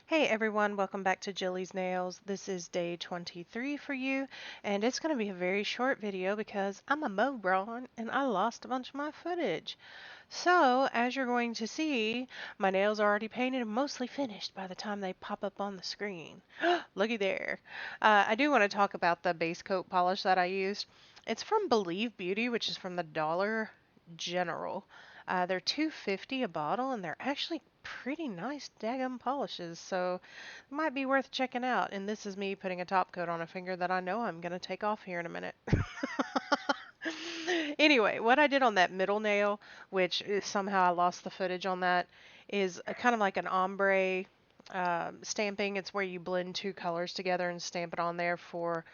Hey everyone, welcome back to Jilly's Nails. This is day 23 for you, and it's going to be a very short video because I'm a moron and I lost a bunch of my footage. So, as you're going to see, my nails are already painted and mostly finished by the time they pop up on the screen. Looky there. I do want to talk about the base coat polish that I used. It's from Believe Beauty, which is from the Dollar General. They're $2.50 a bottle, and they're actually pretty nice daggum polishes, so it might be worth checking out. And this is me putting a top coat on a finger that I know I'm going to take off here in a minute. Anyway, what I did on that middle nail, which is somehow I lost the footage on that, is a kind of like an ombre stamping. It's where you blend two colors together and stamp it on there for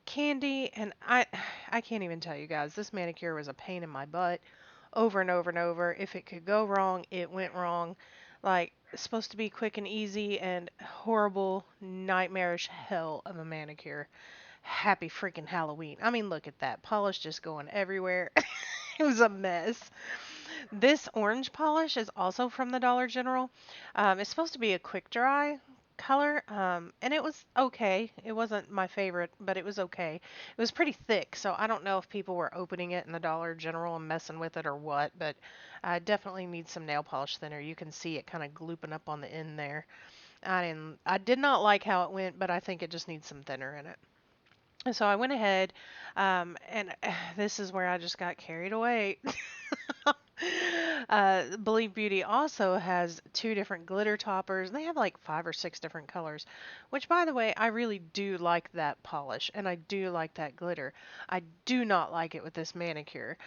candy. And I can't even tell you guys, this manicure was a pain in my butt over and over and over. If it could go wrong, it went wrong. Like, it's supposed to be quick and easy and horrible, nightmarish hell of a manicure. Happy freaking Halloween. I mean, look at that. Polish just going everywhere. It was a mess. This orange polish is also from the Dollar General. It's supposed to be a quick dry color, and it was okay. It wasn't my favorite, but it was okay. It was pretty thick, so I don't know if people were opening it in the Dollar General and messing with it or what, but I definitely need some nail polish thinner. You can see it kind of glooping up on the end there. I did not like how it went, but I think it just needs some thinner in it. And so I went ahead, and this is where I just got carried away. Believe Beauty also has two different glitter toppers. And they have like five or six different colors, which, by the way, I really do like that polish and I do like that glitter. I do not like it with this manicure.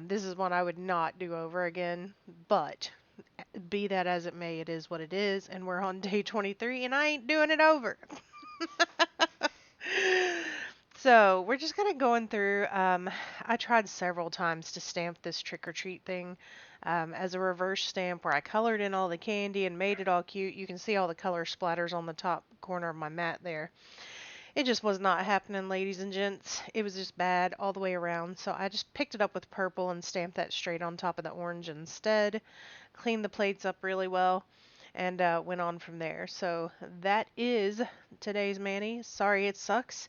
This is one I would not do over again, but be that as it may, it is what it is, and we're on day 23 and I ain't doing it over. So we're just kind of going through. I tried several times to stamp this trick or treat thing as a reverse stamp where I colored in all the candy and made it all cute. You can see all the color splatters on the top corner of my mat there. It just was not happening, ladies and gents. It was just bad all the way around. So I just picked it up with purple and stamped that straight on top of the orange instead. Cleaned the plates up really well and went on from there. So that is today's Manny. Sorry it sucks.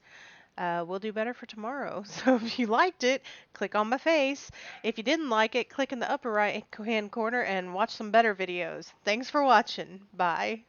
We'll do better for tomorrow. So if you liked it, click on my face. If you didn't like it, click in the upper right hand corner and watch some better videos. Thanks for watching. Bye.